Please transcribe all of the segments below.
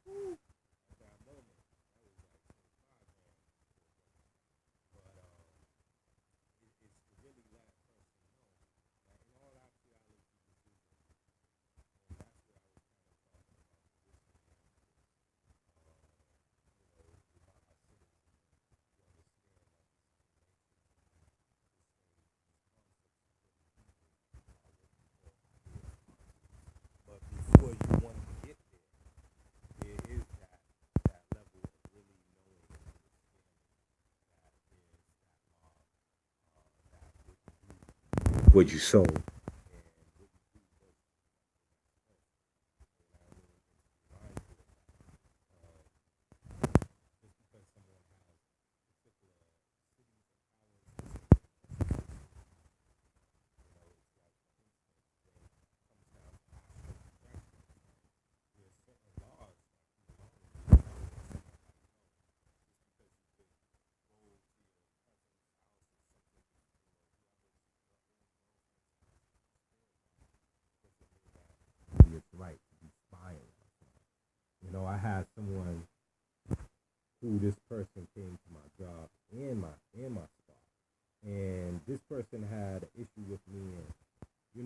At that moment, that was like 25 grand. But it's to really let a person know that in all actuality, this is a myth. And that's what I was kind of talking about positioning about our citizens to understand that this is a matrix and that these concepts are really people are what we call ideas concepts. But before you want to get there is that level of really knowing and understanding that there's that law, that what you sow and what you do does reflect the next person. You know what I mean? And to be mindful of that. Just because someone has particular cities and powers and stuff like that doesn't mean that they're not real. It's like, for instance, when it comes down to astral projections, right? There's certain laws that can be learned without letting somebody know. Just because you could go to your cousin's house or something, or whoever's your own girlfriend's house and do spirit box doesn't mean that it's right to be spying on someone. I had someone who this person came to my job and my spot, and this person had an issue with me, and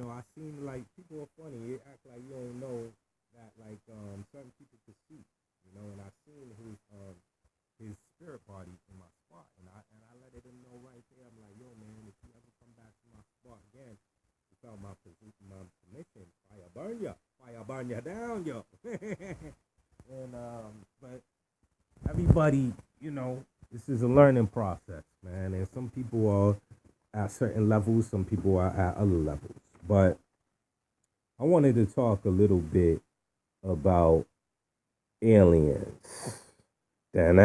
I seen like people are funny. They act like you don't know that like certain people could see, and I seen his spirit body in my spot, and I let him know right there. I'm like, yo man, if you ever come back to my spot again without my permission, fire burn ya down, yo. And but everybody, this is a learning process, man. And some people are at certain levels, some people are at other levels. But I wanted to talk a little bit about aliens. Now, it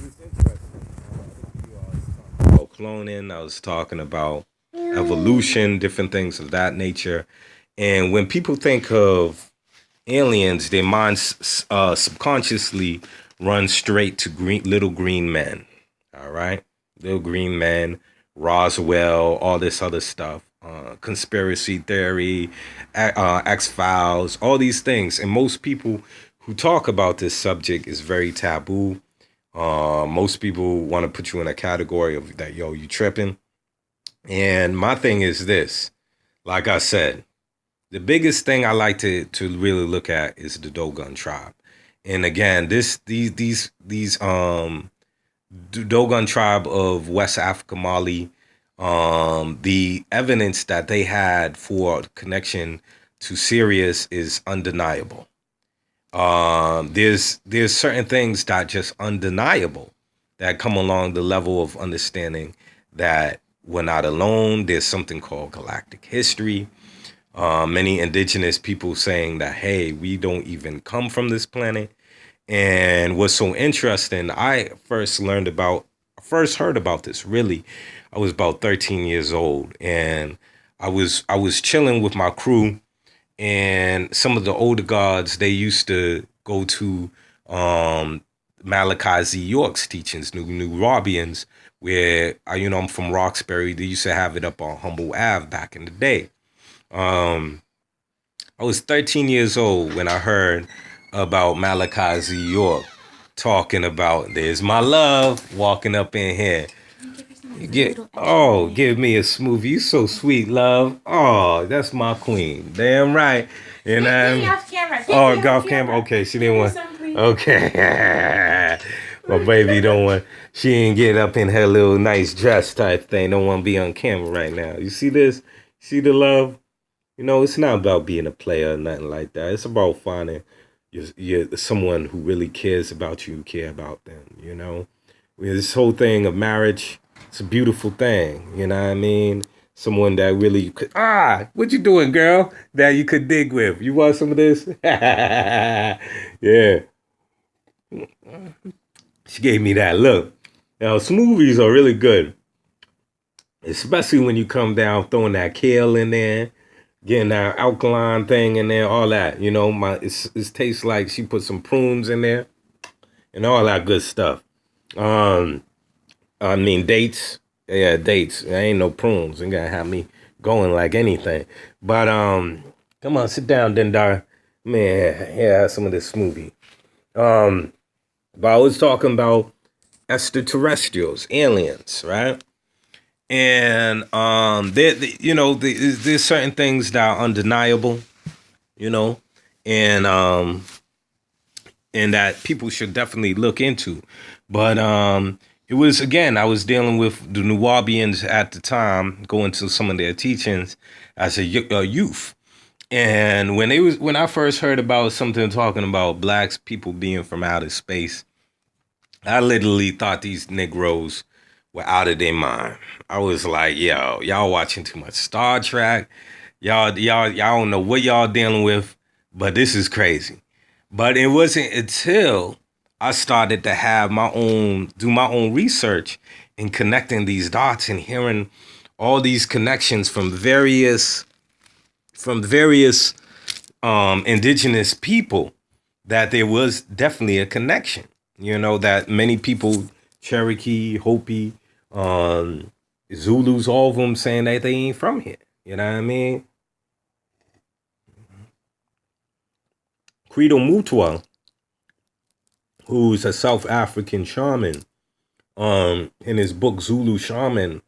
was interesting. The other video I was talking about cloning, I was talking about evolution, different things of that nature. And when people think of aliens, their minds subconsciously run straight to little green men. All right, little green men, Roswell, all this other stuff, conspiracy theory, X Files, all these things. And most people who talk about this subject is very taboo. Most people want to put you in a category of that, yo, you tripping. And my thing is this, like I said, the biggest thing I like to really look at is the Dogon tribe. And again, these Dogon tribe of West Africa, Mali, the evidence that they had for connection to Sirius is undeniable. There's certain things that just undeniable that come along the level of understanding that we're not alone. There's something called galactic history. Many indigenous people saying that, hey, we don't even come from this planet. And what's so interesting, I first heard about this really. I was about 13 years old, and I was chilling with my crew, and some of the older gods, they used to go to um, Malachi Z. York's teachings, New Robians, where I'm from Roxbury. They used to have it up on Humble Ave back in the day. Um, I was 13 years old when I heard about Malachi Z. York talking about there's my love walking up in here. Give me a smoothie. You so sweet, love. Oh, that's my queen. Damn right. And I'm off camera. Off camera. Okay, she didn't want. Okay. My baby don't want. She ain't get up in her little nice dress type thing. Don't want to be on camera right now. You see this? See the love? It's not about being a player or nothing like that. It's about finding someone who really cares about you, care about them. This whole thing of marriage, it's a beautiful thing. You know what I mean? Someone that really could, what you doing, girl? That you could dig with. You want some of this? Yeah. She gave me that look. Now, smoothies are really good, especially when you come down throwing that kale in there, getting that alkaline thing in there, all that. It tastes like she put some prunes in there and all that good stuff. I mean dates. Yeah, dates. There ain't no prunes. You gotta have me going like anything. But come on, sit down, Dendar. Man, yeah, some of this smoothie. Um, but I was talking about extraterrestrials, aliens, right? And there's certain things that are undeniable, you know, and and that people should definitely look into. But it was, again, I was dealing with the Nuwabians at the time, going to some of their teachings as a youth. And when I first heard about something talking about blacks people being from outer space, I literally thought these Negroes were out of their mind. I was like, yo, y'all watching too much Star Trek. Y'all don't know what y'all dealing with, but this is crazy. But it wasn't until I started to do my own research and connecting these dots and hearing all these connections from various indigenous people, that there was definitely a connection. That many people, Cherokee, Hopi, um, Zulus, all of them saying that they ain't from here. You know what I mean? Credo Mutwa, who's a South African shaman, in his book Zulu Shaman,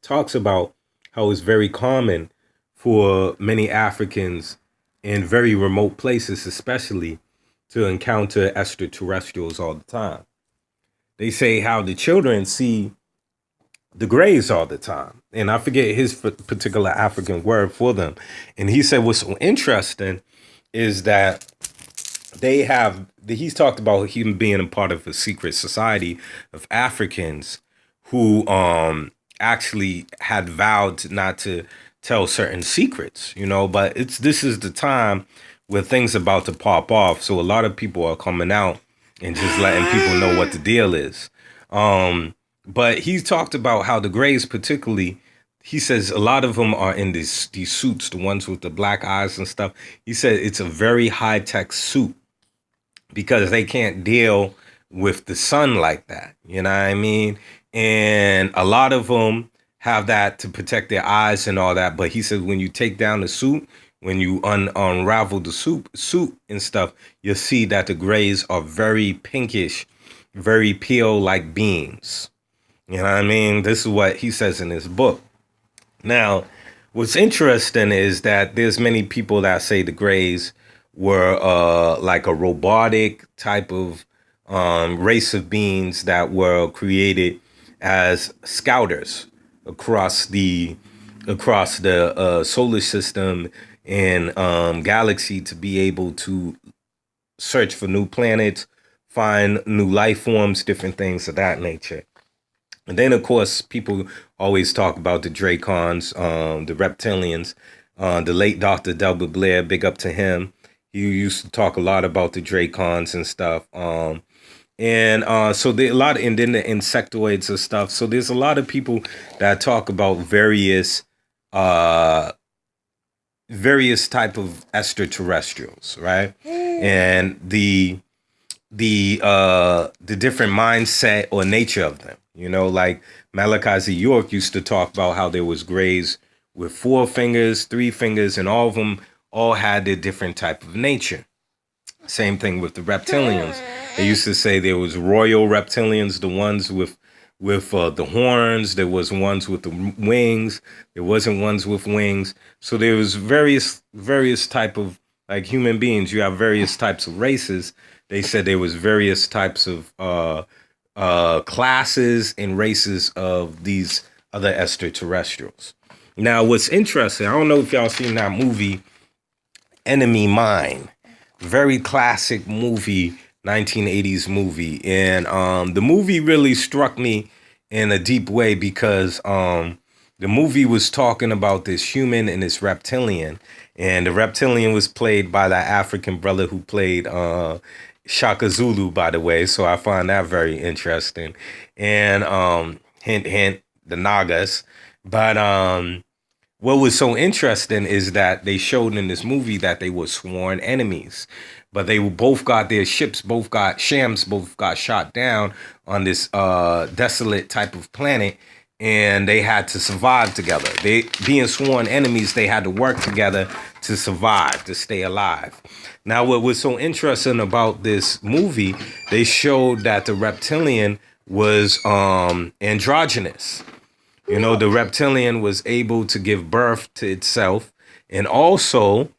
talks about how it's very common for many Africans in very remote places, especially, to encounter extraterrestrials all the time. They say how the children see the grays all the time. And I forget his particular African word for them. And he said what's so interesting is that he's talked about him being a part of a secret society of Africans who actually had vowed not to tell certain secrets, but this is the time where things about to pop off. So a lot of people are coming out and just letting people know what the deal is. But he talked about how the Greys, particularly, he says a lot of them are in these suits, the ones with the black eyes and stuff. He said it's a very high tech suit because they can't deal with the sun like that. You know what I mean? And a lot of them have that to protect their eyes and all that. But he says when you take down the suit, when you unravel the suit and stuff, you'll see that the grays are very pinkish, very pale like beings. You know what I mean? This is what he says in his book. Now, what's interesting is that there's many people that say the Greys were like a robotic type of race of beings that were created as scouters across the solar system and galaxy to be able to search for new planets, find new life forms, different things of that nature. And then, of course, people always talk about the Dracons, the reptilians. The late Dr. Delbert Blair, big up to him. He used to talk a lot about the Dracons and stuff. So there a lot, and then the insectoids and stuff. So there's a lot of people that talk about various type of extraterrestrials, right? And the different mindset or nature of them. Like Malachi Z. York used to talk about how there was grays with 4 fingers, 3 fingers, and all of them all had their different type of nature. Same thing with the reptilians. They used to say there was royal reptilians, the ones with the horns. There was ones with the wings. There wasn't ones with wings. So there was various type of, like, human beings. You have various types of races. They said there was various types of classes and races of these other extraterrestrials. Now, what's interesting, I don't know if y'all seen that movie, Enemy Mine. Very classic movie, 1980s movie. And the movie really struck me in a deep way because the movie was talking about this human and this reptilian. And the reptilian was played by that African brother who played Shaka Zulu, by the way. So I find that very interesting. And hint, hint, the Nagas. But what was so interesting is that they showed in this movie that they were sworn enemies. But they both got their ships, both got shot down on this desolate type of planet. and they had to survive together. They being sworn enemies, they had to work together to survive, to stay alive. Now, what was so interesting about this movie, they showed that the reptilian was androgynous. You know, the reptilian was able to give birth to itself, and also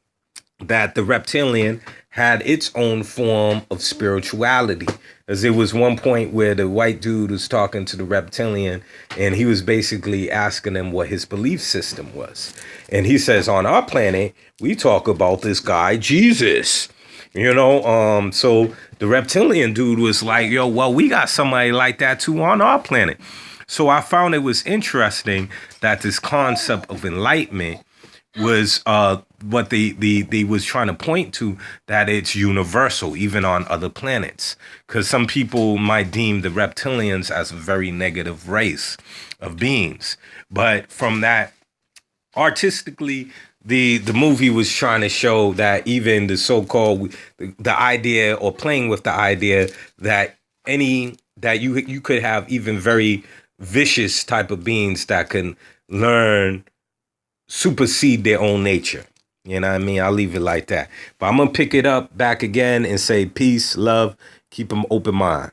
that the reptilian had its own form of spirituality. As there was one point where the white dude was talking to the reptilian, and he was basically asking him what his belief system was. And he says, on our planet, we talk about this guy, Jesus. So the reptilian dude was like, yo, well, we got somebody like that too on our planet. So I found it was interesting that this concept of enlightenment was what they was trying to point to, that it's universal even on other planets, because some people might deem the reptilians as a very negative race of beings, but from that, artistically, the movie was trying to show that even the so-called the idea, or playing with the idea, that you could have even very vicious type of beings that can learn, supersede their own nature. You know what I mean? I'll leave it like that. But I'm going to pick it up back again and say peace, love, keep them open mind.